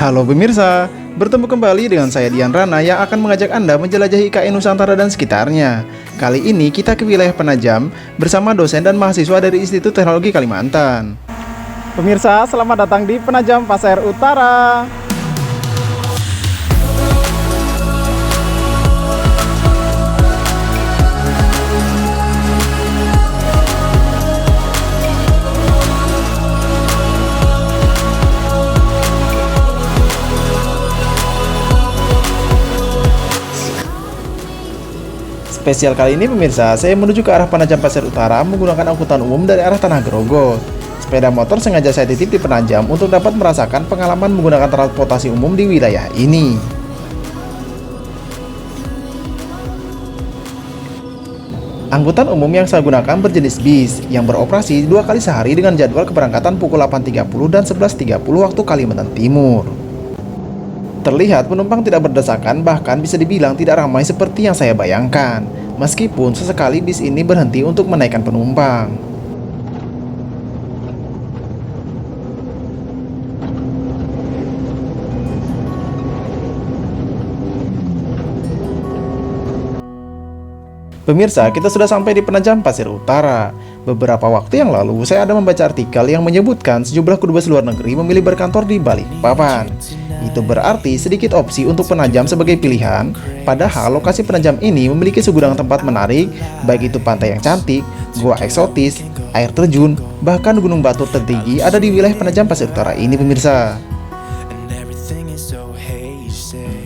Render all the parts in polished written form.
Halo pemirsa, bertemu kembali dengan saya Dian Rana yang akan mengajak Anda menjelajahi IKN Nusantara dan sekitarnya. Kali ini kita ke wilayah Penajam bersama dosen dan mahasiswa dari Institut Teknologi Kalimantan. Pemirsa, selamat datang di Penajam Pasir Utara. Spesial kali ini pemirsa, saya menuju ke arah Penajam Pasir Utara menggunakan angkutan umum dari arah Tanah Grogol. Sepeda motor sengaja saya titip di Penajam untuk dapat merasakan pengalaman menggunakan transportasi umum di wilayah ini. Angkutan umum yang saya gunakan berjenis bis yang beroperasi 2 kali sehari dengan jadwal keberangkatan pukul 8.30 dan 11.30 waktu Kalimantan Timur. Terlihat penumpang tidak berdesakan, bahkan bisa dibilang tidak ramai seperti yang saya bayangkan. Meskipun sesekali bis ini berhenti untuk menaikkan penumpang. Pemirsa, kita sudah sampai di Penajam Pasir Utara. Beberapa waktu yang lalu, saya ada membaca artikel yang menyebutkan sejumlah kedubes luar negeri memilih berkantor di Balikpapan. Itu berarti sedikit opsi untuk Penajam sebagai pilihan, padahal lokasi Penajam ini memiliki segudang tempat menarik, baik itu pantai yang cantik, gua eksotis, air terjun, bahkan gunung batu tertinggi ada di wilayah Penajam Pasir Utara ini pemirsa.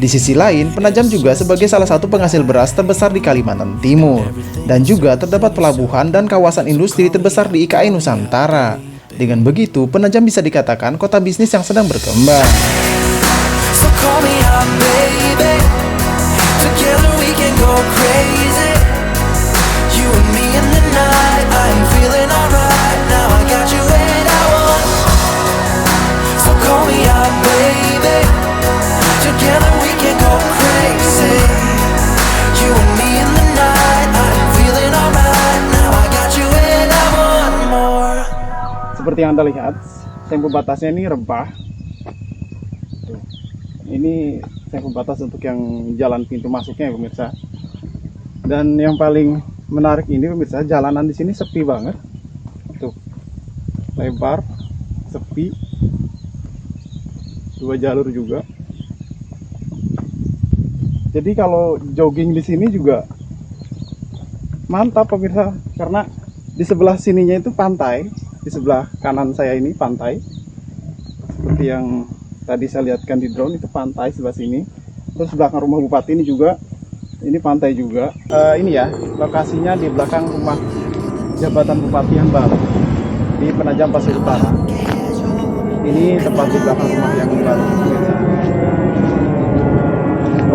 Di sisi lain, Penajam juga sebagai salah satu penghasil beras terbesar di Kalimantan Timur, dan juga terdapat pelabuhan dan kawasan industri terbesar di IKN Nusantara. Dengan begitu, Penajam bisa dikatakan kota bisnis yang sedang berkembang. So call me up, baby. Together we can go crazy. You and me in the night. I'm feeling alright. Now I got you and I want. So call me up, baby. Together we can go crazy. You and me in the night. I'm feeling alright. Now I got you and I want more. Seperti yang Anda lihat, tempo batasnya ini rebah. Ini tempo batas untuk yang jalan pintu masuknya ya pemirsa. Dan yang paling menarik ini pemirsa, jalanan di sini sepi banget. Tuh, lebar, sepi, 2 jalur juga. Jadi kalau jogging di sini juga mantap pemirsa, karena di sebelah sininya itu pantai, di sebelah kanan saya ini pantai. Seperti yang tadi saya lihatkan di drone, itu pantai sebelah sini. Terus belakang rumah bupati ini juga, ini pantai juga. Ini ya, lokasinya di belakang rumah jabatan bupati yang baru di Penajam Pasir Utara. Ini tepat di belakang rumah yang baru.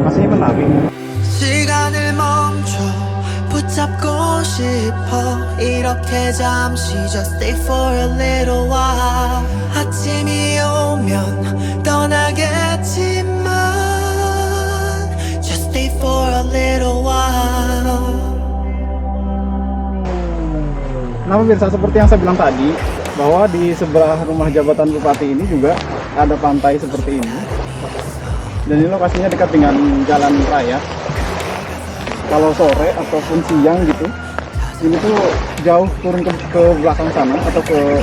Lokasinya menarik. 붙잡고 싶어 이렇게 잠시 just stay for a little while 아침이 오면 떠나겠지만 just stay for a little while. Nah pemirsa, seperti yang saya bilang tadi, bahwa di sebelah rumah jabatan bupati ini juga ada pantai seperti ini, dan ini lokasinya dekat dengan jalan raya. Kalau sore ataupun siang gitu, ini tuh jauh turun ke belakang sana atau ke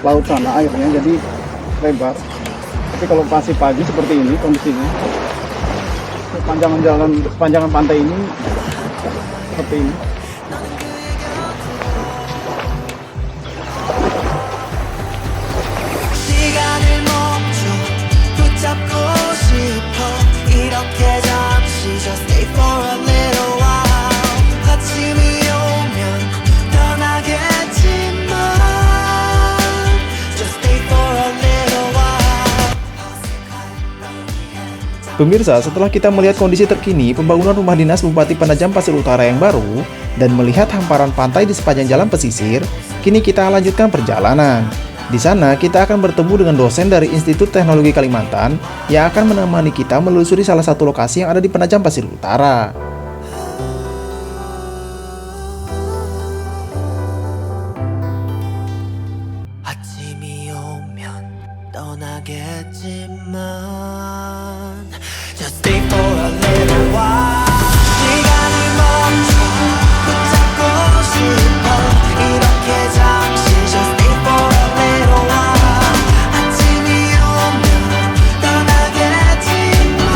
laut sana airnya, jadi lebar. Tapi kalau masih pagi seperti ini kondisinya, sepanjangan pantai ini seperti ini. Pemirsa, setelah kita melihat kondisi terkini pembangunan rumah dinas Bupati Penajam Pasir Utara yang baru dan melihat hamparan pantai di sepanjang jalan pesisir, kini kita lanjutkan perjalanan. Di sana kita akan bertemu dengan dosen dari Institut Teknologi Kalimantan yang akan menemani kita menelusuri salah satu lokasi yang ada di Penajam Pasir Utara. 가겠지만 Just stay for a little while 시간이 멈춰 붙잡고 싶어 이렇게 잠시 Just stay for a little while 아침이 오면 떠나겠지만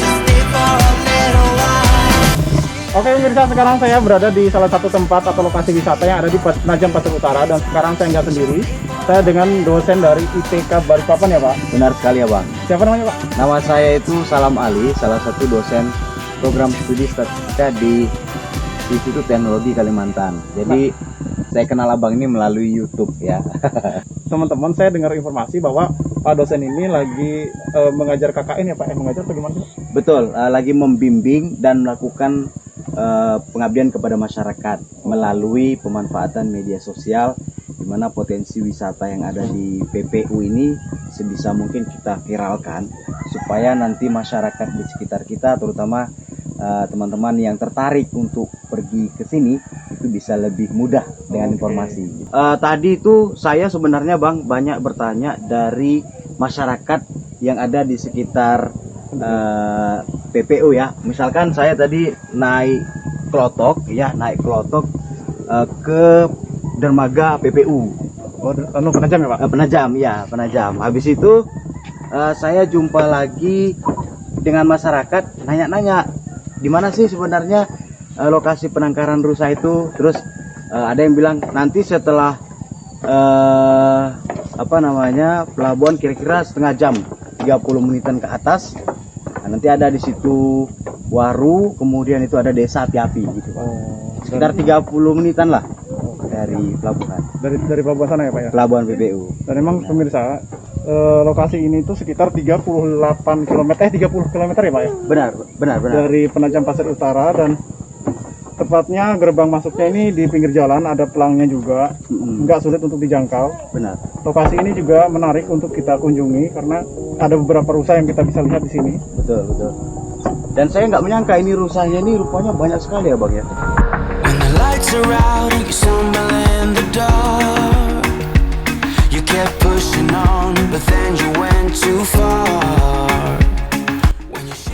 Just stay for a little while. Oke pemirsa, sekarang saya berada di salah satu tempat atau lokasi wisata yang ada di Penajam Pasir Utara. Dan sekarang saya nggak sendiri, saya dengan dosen dari ITK Balikpapan ya Pak. Benar sekali ya Bang. Siapa namanya Pak? Nama saya itu Salam Ali, salah satu dosen program studi statistika di Institut Teknologi Kalimantan. Jadi saya kenal Abang ini melalui YouTube ya. Teman-teman, saya dengar informasi bahwa Pak dosen ini lagi mengajar KKN ya Pak? Mengajar atau gimana sih Pak? Betul, lagi membimbing dan melakukan pengabdian kepada masyarakat melalui pemanfaatan media sosial, di mana potensi wisata yang ada di PPU ini sebisa mungkin kita viralkan supaya nanti masyarakat di sekitar kita, terutama teman-teman yang tertarik untuk pergi ke sini itu bisa lebih mudah dengan informasi. Tadi itu saya sebenarnya Bang banyak bertanya dari masyarakat yang ada di sekitar PPU ya. Misalkan saya tadi naik klotok ke dermaga PPU. Oh, Penajam ya Pak? Penajam. Habis itu saya jumpa lagi dengan masyarakat nanya-nanya di mana sih sebenarnya lokasi penangkaran rusa itu. Terus ada yang bilang nanti setelah pelabuhan kira-kira setengah jam, 30 menitan ke atas. Nah, nanti ada di situ Waru, kemudian itu ada desa Api-Api gitu Pak. Sekitar 30 menitan lah dari pelabuhan. Dari pelabuhan sana ya Pak ya? Pelabuhan PPU. Dan memang pemirsa, lokasi ini tuh sekitar 38 km, 30 km ya Pak ya? Benar. Dari Penajam Pasir Utara, dan tepatnya gerbang masuknya ini di pinggir jalan, ada pelangnya juga, nggak sulit untuk dijangkau. Benar. Lokasi ini juga menarik untuk kita kunjungi karena ada beberapa rusa yang kita bisa lihat di sini. Betul. Dan saya nggak menyangka ini rusanya ini rupanya banyak sekali ya Bang ya. When the lights are out and you stumble in the dark, you kept pushing on, but then you went too far.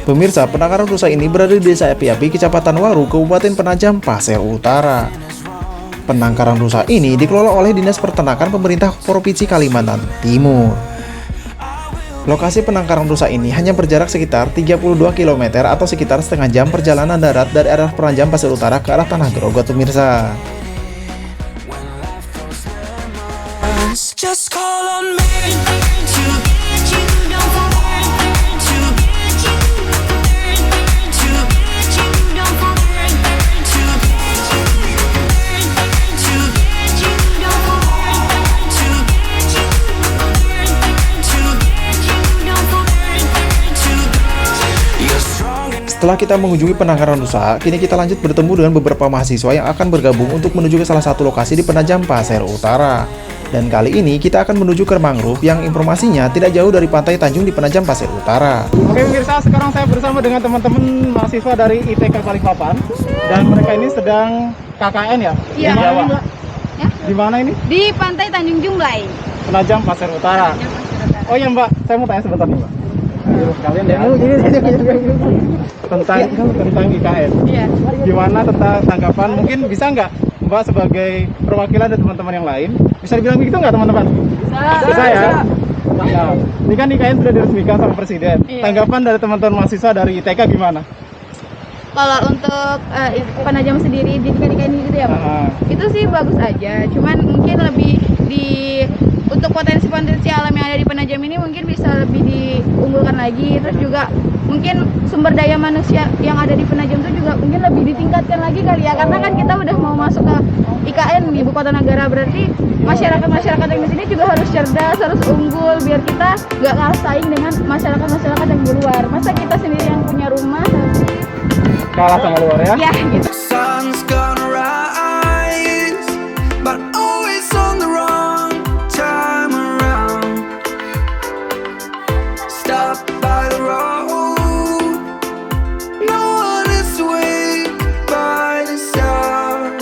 Pemirsa, penangkaran rusa ini berada di desa Api-Api, Kecamatan Waru, Kabupaten Penajam Pasir Utara. Penangkaran rusa ini dikelola oleh Dinas Peternakan Pemerintah Provinsi Kalimantan Timur. Lokasi penangkaran rusa ini hanya berjarak sekitar 32 km atau sekitar setengah jam perjalanan darat dari arah Penajam Pasir Utara ke arah Tanah Grogot, pemirsa. Just call on me to get you, don't forget to get you, to get you, don't forget to get you, to get you, don't forget to get you, to get you, don't forget to get you. You're strong enough. Setelah kita mengunjungi penangkaran rusa, kini kita lanjut bertemu dengan beberapa mahasiswa yang akan bergabung untuk menuju ke salah satu lokasi di Penajam Pasir Utara. Dan kali ini kita akan menuju ke mangrove yang informasinya tidak jauh dari pantai Tanjung di Penajam Pasir Utara. Oke pemirsa, sekarang saya bersama dengan teman-teman mahasiswa dari ITK Balikpapan, dan mereka ini sedang KKN ya? Iya. Di Jawa. Ya? Di mana ini? Di Pantai Tanjung Jumlai. Penajam Pasir Utara. Oh iya Mbak, saya mau tanya sebentar nih Mbak. Kalian ya, tentang IKN. Iya. Gimana tentang tanggapan? Mungkin bisa nggak Mbak sebagai perwakilan dari teman-teman yang lain, bisa dibilang begitu nggak teman-teman? Bisa ya? Nah, ini kan IKN sudah diresmikan sama Presiden. Iya. Tanggapan dari teman-teman mahasiswa dari ITK gimana? Kalau untuk Penajam sendiri di IKN gitu ya Pak? Itu sih bagus aja, cuman mungkin lebih untuk potensi-potensi alam yang ada di Penajam ini mungkin bisa lebih diunggulkan lagi. Terus juga mungkin sumber daya manusia yang ada di Penajam itu juga mungkin lebih ditingkatkan lagi kali ya, karena kan kita udah mau masuk ke IKN, ibu kota negara, berarti masyarakat yang di sini juga harus cerdas, harus unggul, biar kita nggak kalah saing dengan masyarakat yang di luar. Masa kita sendiri yang punya rumah Kalah sama luar ya? ya gitu. Sun's gonna rise, but always on the wrong time around. Stop by the road, no one is awake by the sound.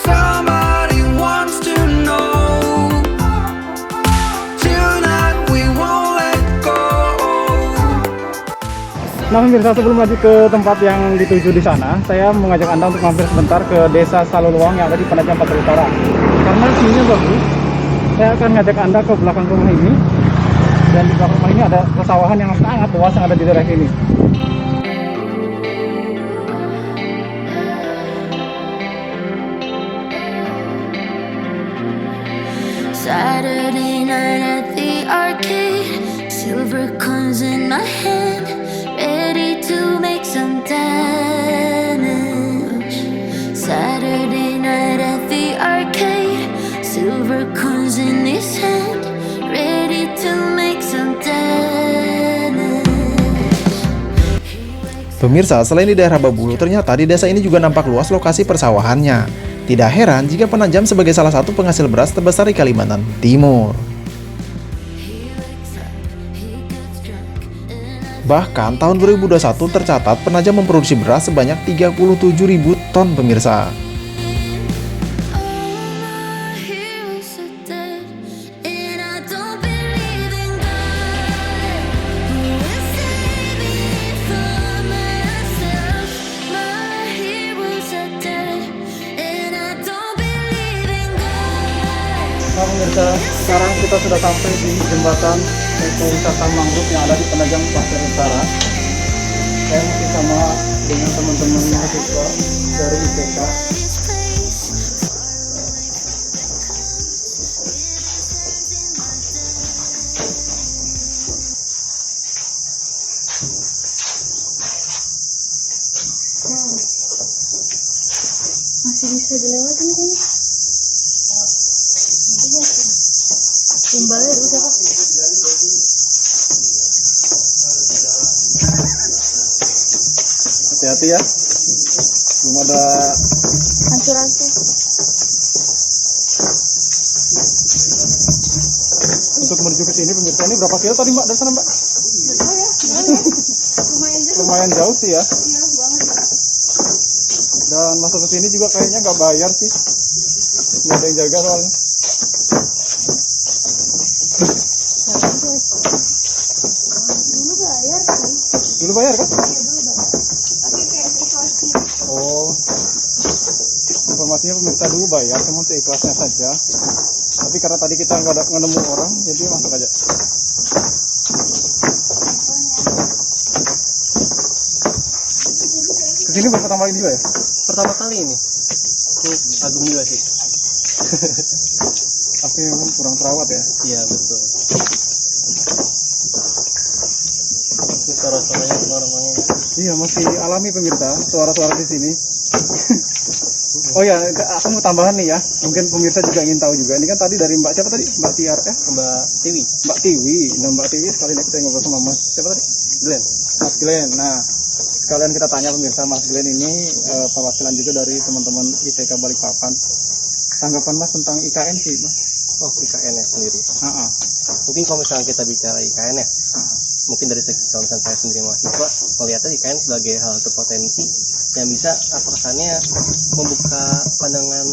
Somebody wants to know Nah pemirsa, sebelum lanjut ke tempat yang dituju di sana, saya mengajak Anda untuk mampir sebentar ke Desa Saluluang yang ada di Penajam Pasir Utara. Karena view-nya bagus, saya akan ngajak Anda ke belakang rumah ini. Dan di belakang rumah ini ada persawahan yang sangat luas yang ada di daerah ini. Saturday night at the arcade, silver coins in my hand, ready to make some damage. Saturday night at the arcade, silver coins in his hand, ready to make some damage. Pemirsa, selain di daerah Babulu, ternyata di desa ini juga nampak luas lokasi persawahannya. Tidak heran jika Penajam sebagai salah satu penghasil beras terbesar di Kalimantan Timur. Bahkan tahun 2021 tercatat Penajam memproduksi beras sebanyak 37.000 ton pemirsa. Nah pemirsa, sekarang kita sudah sampai di jembatan ekowisata mangrove yang ada di Penajam Pasir Utara. Saya masih sama dengan teman-teman mahasiswa dari IPK. Masih bisa dilewatin kayaknya. Timbalnya udah Pak. Hati-hati ya, belum ada Hancur-hancur. untuk menuju ke sini pemirsa. Ini berapa kilo tadi Mbak dari sana Mbak? Lumayan juga. Lumayan jauh sih ya. Iya banget. Dan masuk ke sini juga kayaknya nggak bayar sih, nggak ada yang jaga soalnya. Dulu bayar sih. Dulu bayar kan? Iya dulu bayar. Tapi kayak ikhlas gitu. Oh, informasinya pemirsa dulu bayar, cuma seikhlasnya saja. Tapi karena tadi kita nggak nemu orang, jadi masuk aja. Kesini baru pertama kali juga ya? Pertama kali ini. Ini agung juga sih. Tapi memang kurang terawat ya. Iya betul. Itu suara-suaranya orang-orangnya. Iya, masih alami pemirsa suara-suara di sini. Oh ya, aku mau tambahan nih ya. Mungkin pemirsa juga ingin tahu juga. Ini kan tadi dari Mbak siapa tadi? Mbak Tiar Mbak Tiwi, Mbak Tiwi. Nah, Mbak Tiwi sekalian kita ngobrol sama Mas siapa tadi? Glenn. Mas Glenn. Nah, sekalian kita tanya pemirsa, Mas Glenn ini perwakilan juga dari teman-teman ITK Balikpapan. Tanggapan Mas tentang IKN sih, Mas? Oh, IKN ya sendiri. Ah, Mungkin kalau misalnya kita bicara IKN ya, mungkin dari segi kalau misalnya saya sendiri mahasiswa melihatnya IKN sebagai hal satu potensi yang bisa apa kesannya membuka pandangan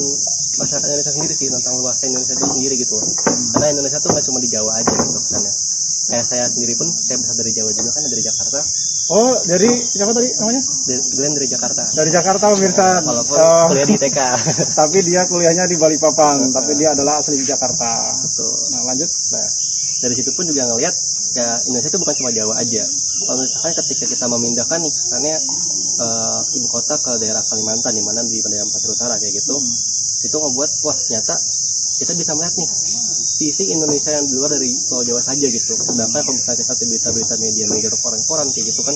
masyarakat Indonesia sendiri sih tentang luasnya Indonesia itu sendiri gitu. Karena Indonesia tuh nggak cuma di Jawa aja gitu kesannya. Kayak saya sendiri pun saya besar dari Jawa juga kan, dari Jakarta. Oh, dari siapa tadi namanya? Glenn dari Jakarta. Dari Jakarta pemirsa. Walaupun Oh, kuliah di TK. tapi dia kuliahnya di Balikpapan, tapi dia adalah asli di Jakarta. Betul. Nah, lanjut. Nah, dari situ pun juga ngelihat ya Indonesia itu bukan cuma Jawa aja. Kalau misalkan ketika kita memindahkan nih, misalnya ibu kota ke daerah Kalimantan, di mana di Penajam Pasir Utara kayak gitu, itu ngebuat wah ternyata kita bisa melihat nih sisi Indonesia yang di luar dari Pulau Jawa saja gitu. Sedangkan kalau misalnya kita berita-berita media koran-koran kayak gitu kan,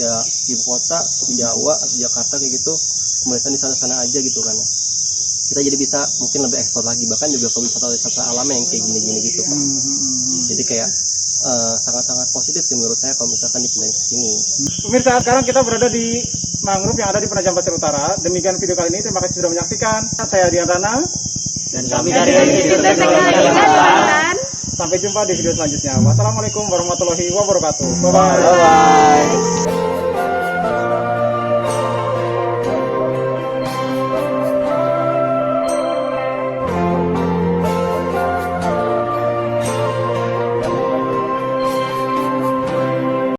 ya ibu kota di Jawa, di Jakarta kayak gitu, pemerintahan di sana-sana aja gitu kan. Kita jadi bisa mungkin lebih ekspor lagi, bahkan juga ke wisata alamnya yang kayak gini-gini gitu. Jadi kayak sangat-sangat positif sih menurut saya kalau misalkan dipindahin ke sini. Pemirsa, sekarang kita berada di mangrove yang ada di Penajam Pasir Utara. Demikian video kali ini, terima kasih sudah menyaksikan. Saya Dian Rana. Dan kami Dari Universitas Teknologi Kalimantan. Sampai jumpa di video selanjutnya. Wassalamualaikum warahmatullahi wabarakatuh. Bye-bye. Bye-bye.